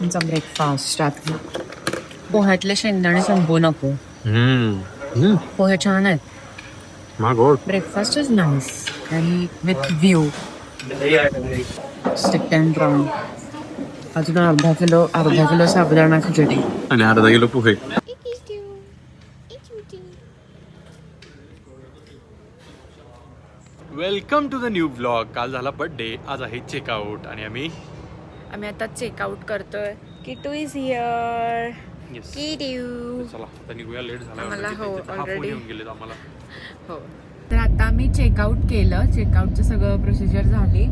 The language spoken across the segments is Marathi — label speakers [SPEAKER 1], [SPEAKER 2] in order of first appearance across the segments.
[SPEAKER 1] आमचा ब्रेकफास्ट रात्री पोह्यातले शेंगदाणे संपू नको. पोहे छान आहेत. ब्रेकफास्ट इज नाईस आणि with view. Stick and round. अजून अर्धा किलो साबुदाणा खिचडी
[SPEAKER 2] आणि अर्धा kilo pohe. Welcome to the new blog. काल झाला बर्थडे, आज आहे चेकआउट आणि आम्ही
[SPEAKER 1] आता चेकआउट करतोय. Kitu is here.
[SPEAKER 2] Yes.
[SPEAKER 1] Kitu.
[SPEAKER 2] चला आता निघूया. लेट झाला
[SPEAKER 1] आम्हाला हो, already.
[SPEAKER 2] येऊन गेले आम्हाला.
[SPEAKER 1] हो, तर आता आम्ही चेकआउट केलं. चेकआउटचं सगळं प्रोसिजर झाली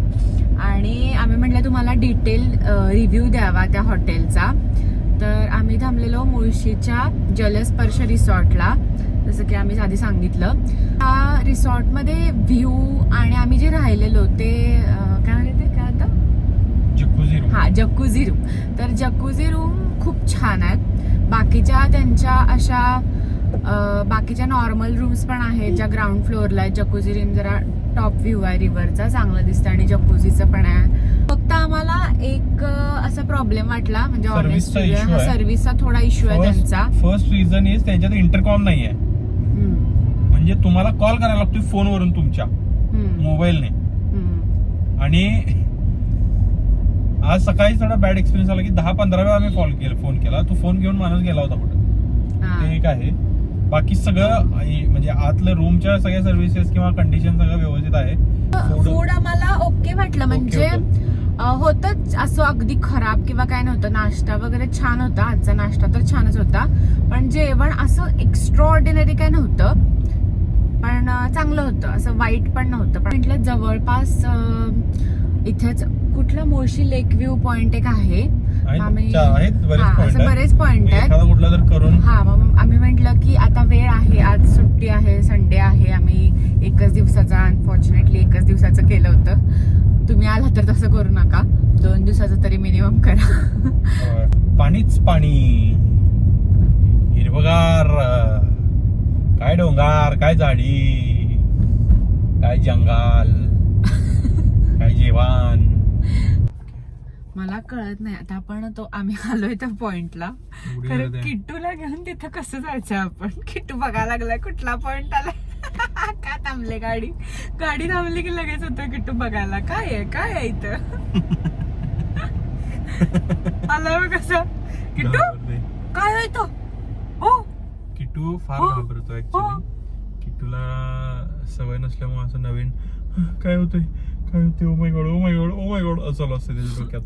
[SPEAKER 1] आणि आम्ही म्हटलं तुम्हाला डिटेल रिव्ह्यू द्यावा त्या हॉटेलचा. तर आम्ही थांबलेलो मुळशीच्या जलस्पर्श रिसॉर्टला, जसं की आम्ही आधी सांगितलं. हा रिसॉर्टमध्ये व्ह्यू आणि आम्ही जे राहिलेलो ते काय म्हणते ते काय आता जकुझी रूम. तर जकुझी रूम खूप छान आहेत. बाकीच्या त्यांच्या अशा बाकीच्या नॉर्मल रूम्स पण आहेत ज्या ग्राउंड फ्लोअरला आहेत. जकुझी रूम जरा टॉप व्ह्यू आहे रिव्हरचा, चांगलं दिसतं आणि जकुझीचं पण आहे. फक्त आम्हाला एक असा प्रॉब्लेम वाटला, म्हणजे ऑनेस्ट सर्व्हिसचा थोडा इश्यू आहे त्यांचा.
[SPEAKER 3] फर्स्ट रिझन इज त्यांच्यात इंटरकॉम नाहीये, म्हणजे तुम्हाला कॉल करायला लागतोय फोनवरून तुमच्या मोबाईलने. आणि आज सकाळी थोडा बॅड एक्सपिरियन्स आला की 10-15 वेळा आम्ही फोन केला. तो फोन घेऊन माणूस गेला होता कुठं, ते एक आहे. बाकी सगळं म्हणजे आतलं रूमच्या सगळ्या सर्व्हिसेस किंवा कंडिशन सगळं व्यवस्थित आहे.
[SPEAKER 1] फूड आम्हाला ओके वाटलं, म्हणजे होतच असं अगदी खराब किंवा काय नव्हतं. नाश्ता वगैरे छान होता, आजचा नाश्ता तर छानच होता. पण जेवण असं एक्स्ट्रा ऑर्डिनरी काय नव्हतं, पण चांगलं होतं, असं वाईट पण नव्हतं. पण म्हटलं जवळपास इथेच कुठला मुळशी लेक व्ह्यू पॉइंट एक आहे. बरेच पॉइंट आहेत. मग आम्ही म्हटलं की आता वेळ आहे, आज सुट्टी आहे, संडे आहे. आम्ही एकच दिवसाचा, अनफॉर्च्युनेटली एकच दिवसाचं केलं होतं. तुम्ही आला तर तसं करू नका, 2 दिवसाचं तरी मिनिमम करा.
[SPEAKER 3] पाणीच पाणी, हिरवगार, काय डोंगर, काय झाडी, काय जंगल, काय जेवण.
[SPEAKER 1] मला कळत नाही आता आपण आम्ही आलोय त्या पॉइंटला. खरं किट्टूला घेऊन तिथं कसं जायचं आपण? किट्टू बघायला लागलाय कुठला पॉइंट आलाय. का थांबले गाडी थांबली की लगेच होतं किट्टू बघायला काय आहे इथं. आला कसं किट्टू काय आहे तो. हो,
[SPEAKER 3] किट्टू फार घाबरतो ऍक्च्युली. किट्टूला सवय नसल्यामुळे असं नवीन काय होतंय ओ माय गॉड असं असतं त्याच्या डोक्यात.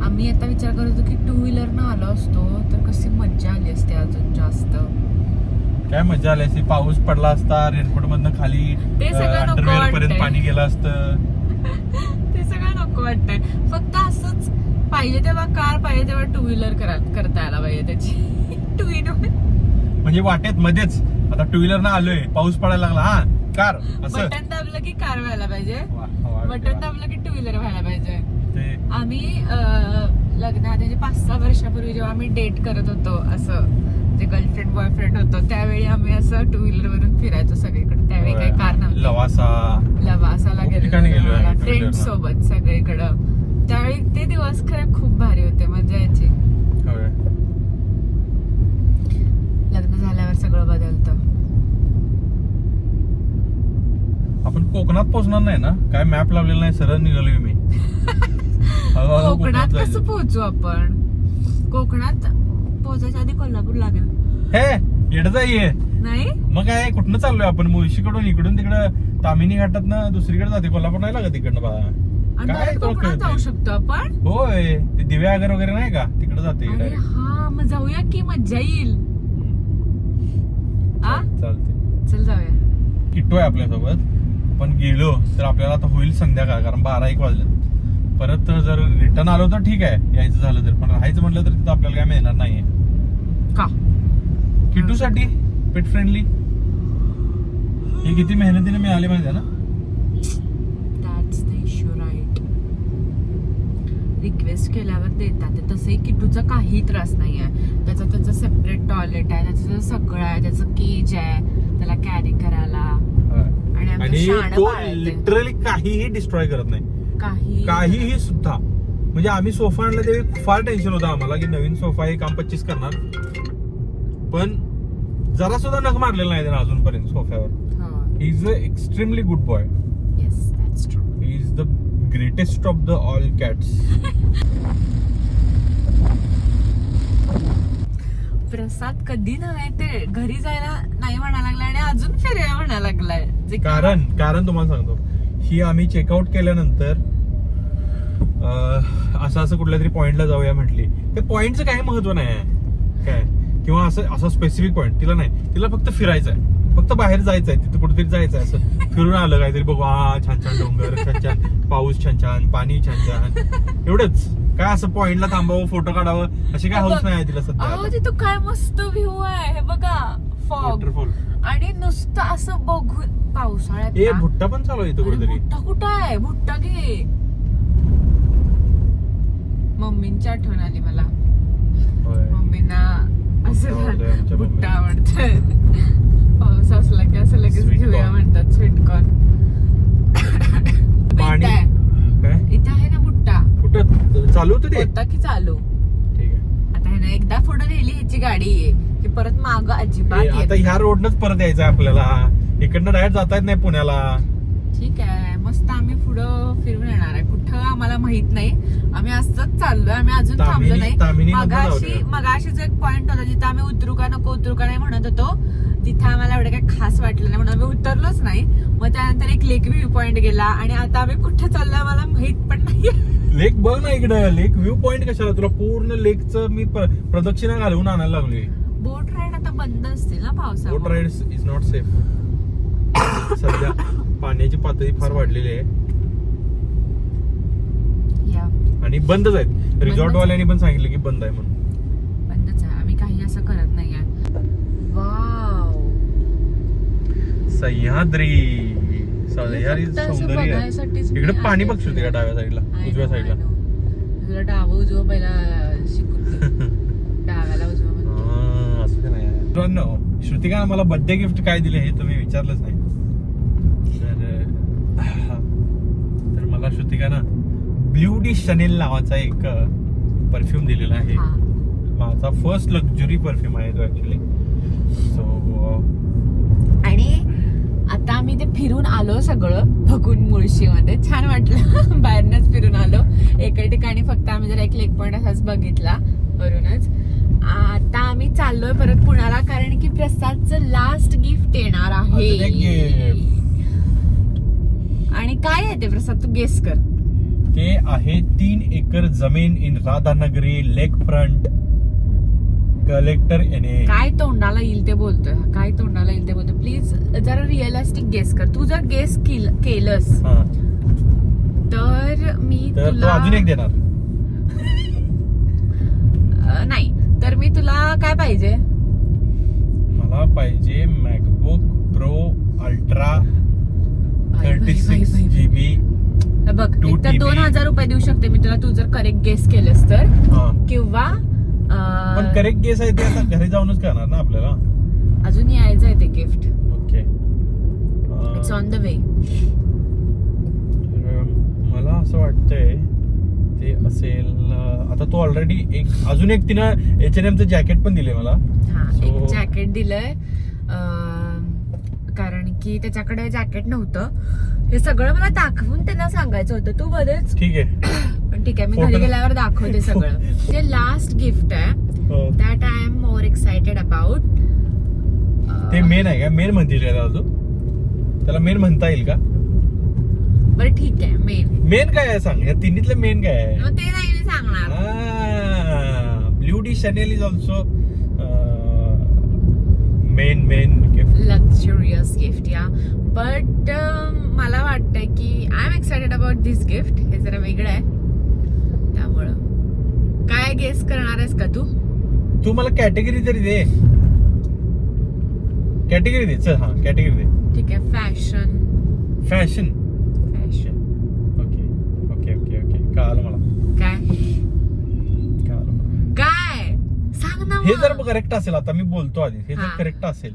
[SPEAKER 1] आम्ही आता विचार करत होतो की 2 व्हीलरनं आलो असतो तर कशी मज्जा आली असते अजून जास्त.
[SPEAKER 3] काय मजा आली असती, पाऊस पडला असता, रेनकोट मधनं खाली अंडरवेअर पर्यंत पाणी गेलं असतं.
[SPEAKER 1] ते सगळं नको वाटतंय. फक्त असंच पाहिजे तेव्हा कार, पाहिजे तेव्हा 2 व्हीलर करता यायला पाहिजे त्याची. 2 in 1
[SPEAKER 3] म्हणजे वाटेत मध्येच आता 2 व्हीलरनं आलोय, पाऊस पडायला लागला, हा कार असं
[SPEAKER 1] बटन दाबलं की कार व्हायला पाहिजे, बटन दाबलं की 2 व्हीलर व्हायला पाहिजे. आम्ही लग्नाच्या 5-6 वर्षापूर्वी जेव्हा आम्ही डेट करत होतो, असं जे गर्लफ्रेंड बॉयफ्रेंड होतो, त्यावेळी आम्ही असं 2 व्हीलर वरून फिरायचो सगळीकडे. त्यावेळी काही कार नव्हती. लवासाला गेलो फ्रेंड सोबत सगळीकडं. त्यावेळी ते दिवस खरं खूप भारी होते, मजा यायची. लग्न झाल्यावर सगळं बदलतं.
[SPEAKER 3] आपण कोकणात पोहोचणार नाही ना, काय मॅप लावलेला नाही, सरळ निघालोय मी.
[SPEAKER 1] कोकणात कसं पोहोचू आपण? कोकणात पोहोचायच्या आधी कोल्हापूर लागेल.
[SPEAKER 3] हे येडच आहे
[SPEAKER 1] नाही
[SPEAKER 3] मग काय, कुठनं चाललोय आपण? मुळशीकडून इकडून तिकडं तामिनी घाटात दुसरीकडे जाते, कोल्हापूर नाही लागत तिकडनं.
[SPEAKER 1] काय कोकणात जाऊ शकतो आपण?
[SPEAKER 3] होय, ते दिव्यागर वगैरे नाही का, तिकडे जाते.
[SPEAKER 1] हा, मग जाऊया की, मज्जा येईल.
[SPEAKER 3] चालते,
[SPEAKER 1] चल जाऊया.
[SPEAKER 3] किट्टू आहे आपल्यासोबत. पण गेलो तर आपल्याला आता होईल संध्याकाळ, कारण 12-1 वाजले. परत जर रिटर्न आलो तर ठीक आहे, यायचं झालं तर. पण राहायचं म्हटलं तर तिथं आपल्याला काय मिळणार नाहीये.
[SPEAKER 1] का?
[SPEAKER 3] किट्टू साठी पेट फ्रेंडली हे किती मेहनतीने मिळाले माहिती आहे ना.
[SPEAKER 1] That's the issue, right. Request केल्यावर देतात. तसंही किट्टूचा काही त्रास नाही आहे. त्याचं सेपरेट टॉयलेट आहे, त्याचं सगळं आहे, त्याचं केज आहे त्याला कॅरी करायला.
[SPEAKER 3] आणि तो लिटरली काहीही डिस्ट्रॉय करत नाही, काहीही सुद्धा. म्हणजे आम्ही सोफा आणला तेव्हा फार टेन्शन होतं आम्हाला की नवीन सोफा हे काम 25 करणार, पण जरा सुद्धा नख मारलेला नाही त्यानं अजूनपर्यंत सोफ्यावर. He is a extremely good boy.
[SPEAKER 1] Yes, that's true.
[SPEAKER 3] He is the greatest of the all cats.
[SPEAKER 1] Prasad कधी नव्हे ते घरी जायला नाही म्हणायला लागलाय आणि अजून फिरायला म्हणायला लागलाय.
[SPEAKER 3] कारण तुम्हाला सांगतो, ही आम्ही चेकआउट केल्यानंतर असं कुठल्या तरी पॉइंटला जाऊया म्हटली. त्या पॉइंटचं काही महत्व नाही आहे काय, किंवा असं स्पेसिफिक पॉइंट तिला नाही. तिला फक्त फिरायचं आहे, फक्त बाहेर जायचं आहे, तिथे कुठेतरी जायचं आहे. असं फिरून आलं काहीतरी बघू, छान छान डोंगर, छान छान पाऊस, छान छान पाणी, छान छान, एवढंच. काय असं पॉइंटला थांबावं, फोटो काढावं अशी काय हाऊस नाही तिला सध्या.
[SPEAKER 1] तिथं काय मस्त व्ह्यू आहे हे बघा, फॉग
[SPEAKER 3] वॉटरफॉल.
[SPEAKER 1] आणि नुसतं असं बघून पावसाळ्यात
[SPEAKER 3] ए भुट्टा पण चालू आहे इथं कुठेतरी.
[SPEAKER 1] भुट्टा कुठं आहे? भुट्टा घे. मम्मींची आठवण आली मला. मम्मींना असं भुट्टा आवडतं. पाऊस असला की असं लगेच घेऊया म्हणतात स्वीटकॉर्न.
[SPEAKER 3] पाणी काय
[SPEAKER 1] इथं आहे ना भुट्टा.
[SPEAKER 3] कुठं चालू होतं ते?
[SPEAKER 1] होता की चालू?
[SPEAKER 3] ठीक आहे.
[SPEAKER 1] आता आहे ना, एकदा पुढे नेली ह्याची गाडी आहे की परत माग अजिबात
[SPEAKER 3] आता ह्या रोडनच परत यायचं आपल्याला, इकडनं डायरेक्ट जाता येत नाही पुण्याला.
[SPEAKER 1] ठीक आहे, मस्त. आम्ही पुढं फिरून येणार आहे. कुठं आम्हाला माहित नाही, आम्ही असंच चाललोय. आम्ही अजून थांबलो नाही. मगाशीच एक पॉइंट होता जिथं आम्ही उतरू का नाही म्हणत होतो. तिथं आम्हाला एवढं काही खास वाटलं नाही म्हणून आम्ही उतरलोच नाही. मग त्यानंतर एक लेक व्ह्यू पॉइंट गेला आणि आता आम्ही कुठे चाललोय मला माहित पण नाही.
[SPEAKER 3] लेक बघ ना इकडं. लेक व्ह्यू पॉइंट कशाला? तुला पूर्ण लेकचं मी प्रदक्षिणा घालवून आणायला लागलोय.
[SPEAKER 1] बोट राईड आता बंद असतील ना पावसामुळे?
[SPEAKER 3] बोट राईड इज नॉट सेफ. सध्या पाण्याची पातळी फार वाढलेली आहे आणि बंदच आहेत. रिसॉर्ट वाल्यांनी पण सांगितलं की बंद आहे म्हणून.
[SPEAKER 1] बंदच आहे, आम्ही काही असं करत नाहीये. वाव,
[SPEAKER 3] सह्याद्री. सह्याद्री सौंदर्य आहे. इकडे पाणी बघशील का डाव्या साईडला, उजव्या साईडला?
[SPEAKER 1] तुला डावं उजवं पहिला शिकून डाव्याला उजवं
[SPEAKER 3] असं नाही. श्रुतिका मला बर्थडे गिफ्ट काय दिले हे तुम्ही विचारलंच नाही. तर मला श्रुतिका ना ब्ल्यू शनेल नावाचा एक परफ्यूम दिलेला आहे. माझा फर्स्ट लक्झरी परफ्यूम आहे तो ऍक्च्युली. सो
[SPEAKER 1] आणि आता आम्ही ते फिरून आलो सगळं बघून मुळशीमध्ये. छान वाटलं. बाहेरनच फिरून आलो. एका ठिकाणी फक्त आम्ही जर एक लेक पॉइंट असाच बघितला वरूनच. आता आम्ही चाललोय परत पुण्याला, कारण की प्रसादचं लास्ट गिफ्ट येणार आहे. आणि काय आहे ते प्रसाद, तू गेस कर.
[SPEAKER 3] ते आहे 3 एकर जमीन in Radhanagari lake front. Collector एने.
[SPEAKER 1] काय तोंडाला येईल ते बोलतोय, काय तोंडाला येईल ते बोलतोय. प्लीज जरा रिअलिस्टिक गेस कर. तू जर गेस केलंस तर मी तुला
[SPEAKER 3] अजून एक देणार.
[SPEAKER 1] नाही तर मी तुला काय पाहिजे?
[SPEAKER 3] मला पाहिजे मॅकबुक प्रो अल्ट्रा 36 GB.
[SPEAKER 1] बघ, एक तर 2000 रुपये देऊ शकते मी तुला, तू जर करेक्ट गेस केलंस तर. किंवा
[SPEAKER 3] पण करेक्ट गेस आहे ते आता घरी जाऊनच करणार ना आपल्याला.
[SPEAKER 1] अजून यायचं आहे ते gift.
[SPEAKER 3] Okay,
[SPEAKER 1] it's on the way.
[SPEAKER 3] मला असं वाटतंय ते असेल. आता तो ऑलरेडी अजून एक तिनं H&M चं जॅकेट पण दिले मला.
[SPEAKER 1] एक जॅकेट दिलंय कारण की त्याच्याकडे जॅकेट नव्हतं. हे सगळं मला दाखवून त्यांना सांगायचं होतं. तू मध्येच
[SPEAKER 3] ठीक आहे,
[SPEAKER 1] पण ठीक आहे, मी घरी गेल्यावर दाखवते सगळं. जे लास्ट गिफ्ट आहे that I am more excited about.
[SPEAKER 3] ते मेन आहे का? मेन म्हणतील तू त्याला? मेन म्हणता येईल का?
[SPEAKER 1] बरं ठीक आहे.
[SPEAKER 3] मेन काय आहे सांग. या तिन्हीतलं मेन काय आहे?
[SPEAKER 1] ते नाही मी सांगणार.
[SPEAKER 3] Blue Chanel is also main gift.
[SPEAKER 1] Luxurious gift या. बट मला वाटतंय की I am excited about this gift. हे जरा वेगळं आहे त्यामुळं. काय गेस करणार आहेस का तू
[SPEAKER 3] मला कॅटेगरी तरी दे. कॅटेगरी दे. चल कॅटेगरी दे.
[SPEAKER 1] ठीक आहे. फॅशन.
[SPEAKER 3] ओके कळालं मला.
[SPEAKER 1] काय सांग ना.
[SPEAKER 3] हे जर करेक्ट असेल, आता मी बोलतो आधी, हे जर करेक्ट असेल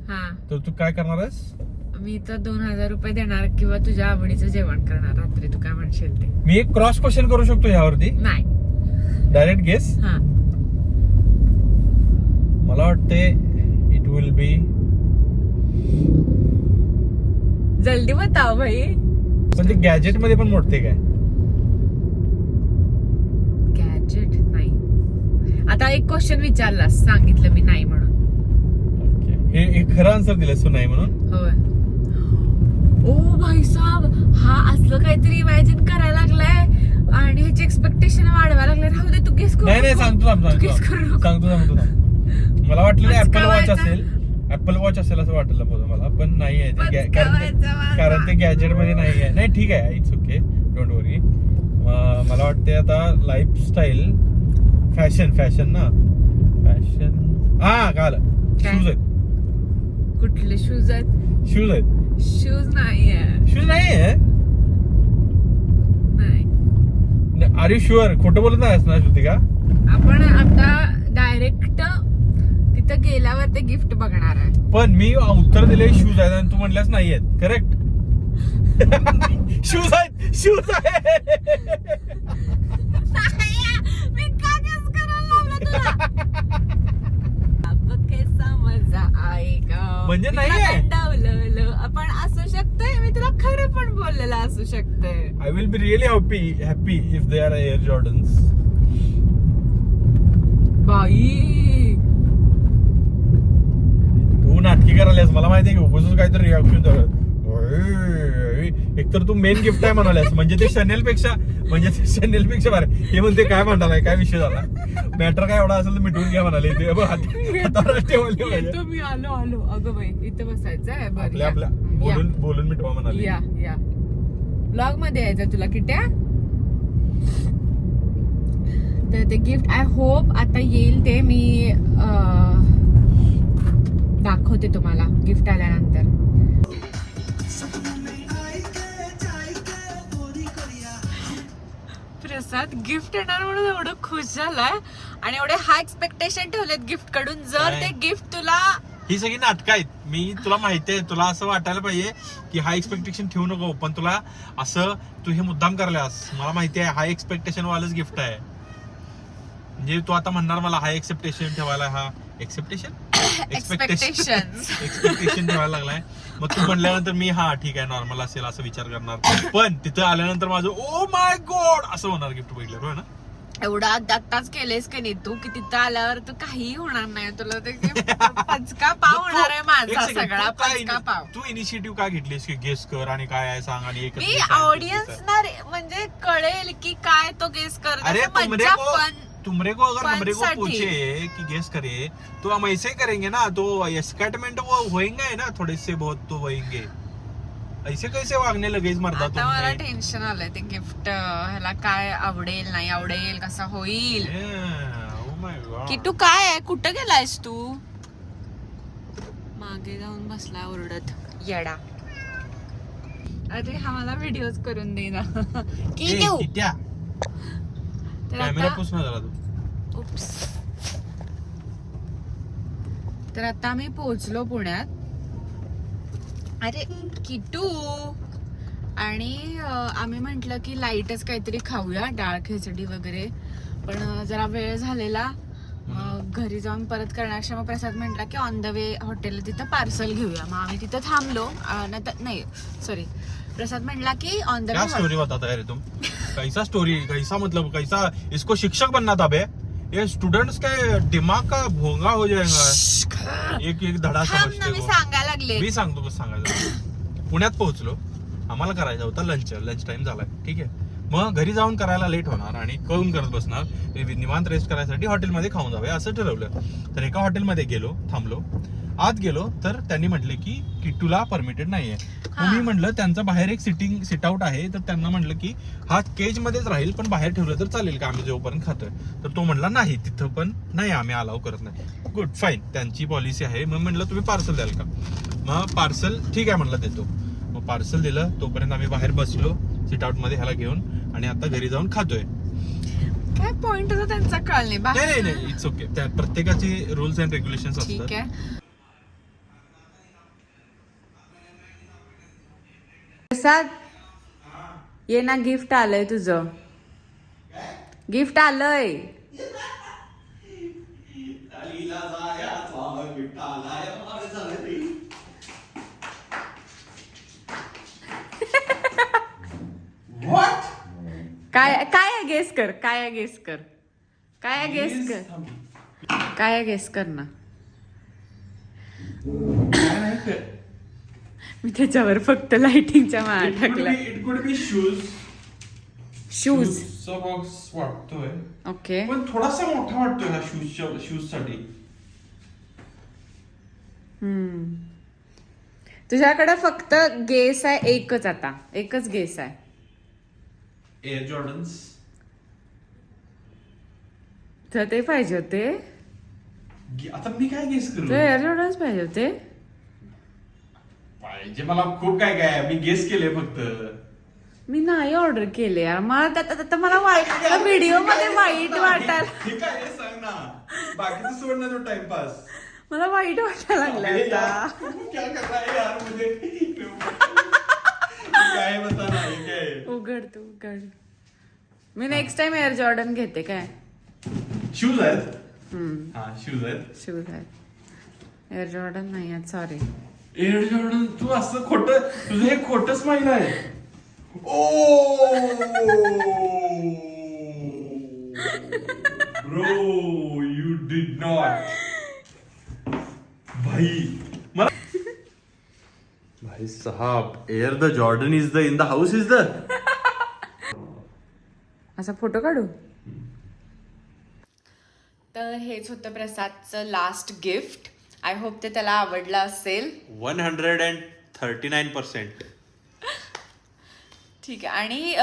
[SPEAKER 3] तर तू काय करणार आहेस?
[SPEAKER 1] मी तर 2000 रुपये देणार किंवा तुझ्या आवडीचं जेवण करणार रात्री. तू काय म्हणशील ते.
[SPEAKER 3] मी एक क्रॉस क्वेश्चन करू शकतो यावरती?
[SPEAKER 1] नाही.
[SPEAKER 3] Direct guess.
[SPEAKER 1] हा
[SPEAKER 3] मला वाटते इट विल बी.
[SPEAKER 1] जल्दी बताओ भाई.
[SPEAKER 3] पण ते गॅजेट मध्ये पण मोडते काय?
[SPEAKER 1] गॅजेट नाही. आता एक क्वेश्चन विचारला, सांगितलं मी नाही म्हणून.
[SPEAKER 3] हे खरं आन्सर दिलं तू नाही म्हणून.
[SPEAKER 1] होय. ओ भाई साहब, हा असलं काहीतरी इमॅजिन करायला लागलाय आणि ह्याची एक्सपेक्टेशन वाढवायला लागले. राहू दे, तू गेस करू.
[SPEAKER 3] नाही सांगतो
[SPEAKER 1] सांगतो.
[SPEAKER 3] मला वाटलं ऍपल वॉच असेल. ऍपल वॉच असेल असं वाटलं मला, पण नाही आहे ते. कारण ते गॅजेट मध्ये नाही आहे. नाही ठीक आहे, इट्स ओके, डोंट वरी. मला वाटते आता लाईफस्टाईल, फॅशन ना, फॅशन. हा कळलं, शूज आहेत.
[SPEAKER 1] कुठले शूज आहेत?
[SPEAKER 3] शूज आहेत.
[SPEAKER 1] शूज नाहीये.
[SPEAKER 3] शूज नाहीये.
[SPEAKER 1] नाही.
[SPEAKER 3] Are you sure? खोटं बोलत नाही असणार श्रुतिका?
[SPEAKER 1] आपण आता डायरेक्ट तिथं गेल्यावर ते गिफ्ट बघणार आहे.
[SPEAKER 3] पण मी उत्तर दिले शूज आहेत आणि तू म्हणल्यास नाही आहेत. करेक्ट. शूज आहेत, शूज आहेत.
[SPEAKER 1] मी का गेस करायला लावलं तुला? अब कैसा मजा आएगा.
[SPEAKER 3] म्हणजे नाहीये.
[SPEAKER 1] आपण असू शकतोय. मी तुला खरं पण बोललेलं असू शकतंय.
[SPEAKER 3] I will be really happy if they are air Jordans.
[SPEAKER 1] बाई,
[SPEAKER 3] तू नाटकी करायलास. मला माहिती आहे की उगाच काहीतरी रिॲक्शन. एकतर तू मेन गिफ्ट आहे म्हणाल्यास, म्हणजे ते शनेल पेक्षा बरं. हे म्हणते काय म्हणालाय, काय विषय झाला, मॅटर काय एवढा असेल तर मिटवून घ्या म्हणाले.
[SPEAKER 1] मी आलो. अगं बाई, इथं बसायचं आहे.
[SPEAKER 3] आपल्या बोलून मिटवा म्हणाले.
[SPEAKER 1] या ब्लॉग मध्ये यायचं तुला किट्या. तर ते गिफ्ट आय होप आता येईल. ते मी दाखवते तुम्हाला गिफ्ट आल्यानंतर. प्रसाद गिफ्ट येणार म्हणून एवढं खुश झालाय आणि एवढे हाय एक्सपेक्टेशन ठेवलेत गिफ्ट कडून. जर ते गिफ्ट तुला,
[SPEAKER 3] ही सगळी नाटकं आहेत. मी तुला माहिती आहे, तुला असं वाटायला पाहिजे की हाय एक्सपेक्टेशन ठेवू नको, पण तुला असं तू हे मुद्दाम करल्यास. मला माहिती आहे हाय एक्सपेक्टेशन वालच गिफ्ट आहे. म्हणजे तू आता म्हणणार मला हाय एक्सपेक्टेशन ठेवायला, हा एक्सपेक्टेशन ठेवायला लागलाय. मग तू म्हणल्यानंतर मी हा ठीक आहे नॉर्मल असेल असं विचार करणार. पण तिथं आल्यानंतर माझं ओ माय गॉड असं होणार गिफ्ट बघितलं होय ना.
[SPEAKER 1] एवढा आत्ताच केलेस का नाही तू, की तिथं आल्यावर तर काहीही होणार नाही तुला. ते पचका पाव होणार आहे माझा सगळा पचका पाव.
[SPEAKER 3] तू इनिशिएटिव्ह काय घेतलीस की गेस कर आणि काय आहे सांग आणि एक
[SPEAKER 1] मी ऑडियन्स ना म्हणजे कळेल की काय तो गेस कर.
[SPEAKER 3] अरे तुमरे को अगर हमरे को पूछे कि गेस करे तो हम ऐसे करेंगे ना, तो एक्साइटमेंट वो होएंगे ना थोड़े से बहुत तो होएंगे. ऐसे कैसे वागने लगेच मर्दा.
[SPEAKER 1] आता मला टेन्शन आलंय ते गिफ्ट ह्याला काय आवडेल नाही आवडेल कसा होईल. की तू काय आहे, कुठं गेलायस तू? मागे जाऊन बसला ओरडत येडा. अरे हा मला व्हिडिओज करून दे ना. की देऊ
[SPEAKER 3] कॅमेरा पुसना जरा तू.
[SPEAKER 1] उप्स. तर आता मी पोहोचलो पुण्यात. अरे किटू. आणि आम्ही म्हंटल की लाईटच काहीतरी खाऊया, डाळ खिचडी वगैरे. पण जरा वेळ झालेला, घरी जाऊन परत करण्यापेक्षा मग प्रसाद म्हटला की ऑन द वे हॉटेल तिथं पार्सल घेऊया. मग आम्ही तिथं थांबलो. नाही सॉरी, प्रसाद म्हटला की ऑन द वे.
[SPEAKER 3] स्टोरी बताता है रे तुम? कैसा स्टोरी, कैसा मतलब कैसा? इसको शिक्षक बनना था बे. ये स्टूडेंट्स के दिमाग का भोंगा हो जाएगा. एक धडा समजते.
[SPEAKER 1] मी सांगायला लागले.
[SPEAKER 3] मी सांगतो कसं सांगायचं. पुण्यात पोहोचलो, आम्हाला करायचा होता लंच टाइम झालाय. ठीक आहे. मग घरी जाऊन करायला लेट होणार आणि कळून करत बसणार. निवांत रेस्ट करायसाठी हॉटेलमध्ये खाऊन जावे असं ठरवलं. तर एका हॉटेलमध्ये गेलो, थांबलो. आत गेलो तर त्यांनी म्हटले की किट्टूला परमिटेड नाहीये. मी म्हटलं त्यांचं बाहेर एक सिट आउट आहे, तर त्यांना म्हटलं की हा केज मध्येच राहील पण बाहेर ठेवलं तर चालेल का आम्ही जोपर्यंत खातोय. तर तो म्हटला नाही, तिथं पण नाही, आम्ही अलाव करत नाही. गुड फाईन, त्यांची पॉलिसी आहे. मग म्हटलं तुम्ही पार्सल द्याल का? मग पार्सल ठीक आहे म्हटलं देतो. मग पार्सल दिलं. तोपर्यंत आम्ही बाहेर बसलो सिट आउट मध्ये ह्याला घेऊन आणि आता घरी जाऊन खातोय.
[SPEAKER 1] काय पॉइंट होता त्यांचा कळले.
[SPEAKER 3] नाही इट्स ओके. प्रत्येकाचे रूल्स अँड रेग्युलेशन असतात.
[SPEAKER 1] ठीक आहे. प्रसाद ये ना, गिफ्ट आलंय तुझं. गिफ्ट आलंय. काय काय गेस कर, काय गेस कर, काय गेस कर, काय गेस कर ना. मी त्याच्यावर फक्त लाइटिंगच्या माळा टाकल्या.
[SPEAKER 3] It could be shoes.
[SPEAKER 1] Shoes.
[SPEAKER 3] चा बॉक्स वाटतोय,
[SPEAKER 1] ओके.
[SPEAKER 3] पण थोडासा मोठा वाटतोय हा शूज साठी.
[SPEAKER 1] तुझ्याकडे फक्त गेस आहे एकच, आता एकच गेस आहे.
[SPEAKER 3] Air Jordans.
[SPEAKER 1] तर ते पाहिजे होते.
[SPEAKER 3] आता मी काय गेस करू?
[SPEAKER 1] एअर जॉर्डन्स पाहिजे होते.
[SPEAKER 3] पाहिजे मला खूप काय काय, मी गेस केले फक्त.
[SPEAKER 1] मी नाही ऑर्डर केले यार. मला मला वाईट व्हिडिओ मध्ये वाईट वाटायला.
[SPEAKER 3] ठीक आहे सांग ना, बाकीचं सोड ना तो टाइमपास.
[SPEAKER 1] मला वाईट वाटायला लागलं आता.
[SPEAKER 3] क्या कर रहा है यार मुझे? काय बता ना, हे काय?
[SPEAKER 1] उघड तू उघड. मी नेक्स्ट टाइम एअर जॉर्डन घेते काय.
[SPEAKER 3] शूज आहेत. हा शूज आहेत.
[SPEAKER 1] शूज आहेत, एअर जॉर्डन नाही आहेत. सॉरी.
[SPEAKER 3] एअर जॉर्डन तू असं खोटं, तुझं हे खोटंच माहिती आहे. Bro you did not. भाई साहब, air the Jordan is the in the house is the.
[SPEAKER 1] असा फोटो काढू. तर हेच होतं प्रसादचं लास्ट गिफ्ट. आय होप ते त्याला आवडलं असेल.
[SPEAKER 2] 139%.
[SPEAKER 1] ठीक आहे. आणि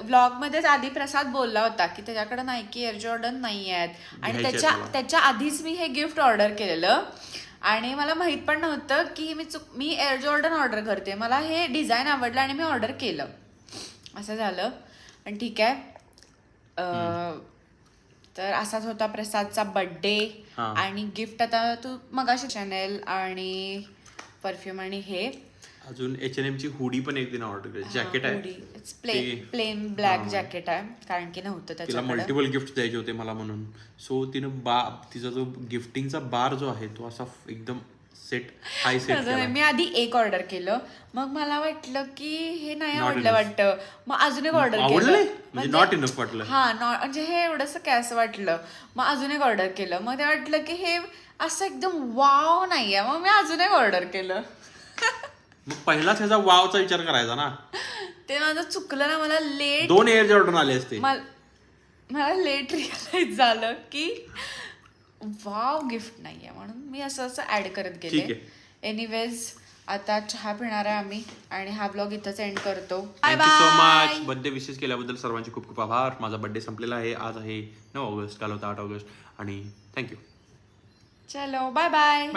[SPEAKER 1] व्लॉग मध्येच आधी प्रसाद बोलला होता की त्याच्याकडे नाईकी एअर जॉर्डन नाही आहेत, आणि त्याच्या आधीच मी हे गिफ्ट ऑर्डर केलेलं, आणि मला माहित पण नव्हतं की मी एअर जॉर्डन ऑर्डर करते. मला हे डिझाईन आवडलं आणि मी ऑर्डर केलं, असं झालं. आणि ठीक आहे. तर असाच होता प्रसादचा बर्थडे. आणि गिफ्ट आता तू मगाशी चॅनेल आणि परफ्यूम आणि हे
[SPEAKER 2] अजून H&M ची हुडी पण एक दिन ऑर्डर केली. जॅकेट आहे,
[SPEAKER 1] प्लेन ब्लॅक जॅकेट आहे, कारण की नव्हतं
[SPEAKER 2] तिला
[SPEAKER 1] त्याच्याकडे.
[SPEAKER 2] मल्टिपल गिफ्ट द्यायचे होते मला म्हणून. सो तिनं तिचा जो गिफ्टिंगचा बार जो आहे तो असा एकदम हाय सेट केला.
[SPEAKER 1] मी आधी एक ऑर्डर केलं, मग मला वाटलं की हे नाही आवडलं वाटतं, मग अजून एक ऑर्डर केलं.
[SPEAKER 2] म्हणजे नॉट इनफ वाटलं.
[SPEAKER 1] हा म्हणजे हे एवढंसं काय असं वाटलं, मग अजून एक ऑर्डर केलं. मग ते वाटलं की हे असं एकदम वाव नाहीये, मग मी अजून एक ऑर्डर केलं.
[SPEAKER 2] मग पहिलाच ह्याचा वावचा विचार करायचा ना.
[SPEAKER 1] ते माझं चुकलं ना. मला लेट
[SPEAKER 2] 2 एअर जॉर्डन आले असते.
[SPEAKER 1] मला लेट रिअलाइज झालं की वाव गिफ्ट नाहीये, म्हणून मी असं ऍड करत गेले. एनिवेज आता चहा पिणार आहे आम्ही, आणि हा ब्लॉग इथंच एंड करतो.
[SPEAKER 2] Thank you so much. बर्थडे विशेष केल्याबद्दल सर्वांचे खूप खूप आभार. माझा बर्थडे संपलेला आहे. आज आहे 9 ऑगस्ट, काल होता 8 ऑगस्ट. आणि थँक्यू.
[SPEAKER 1] चलो बाय बाय.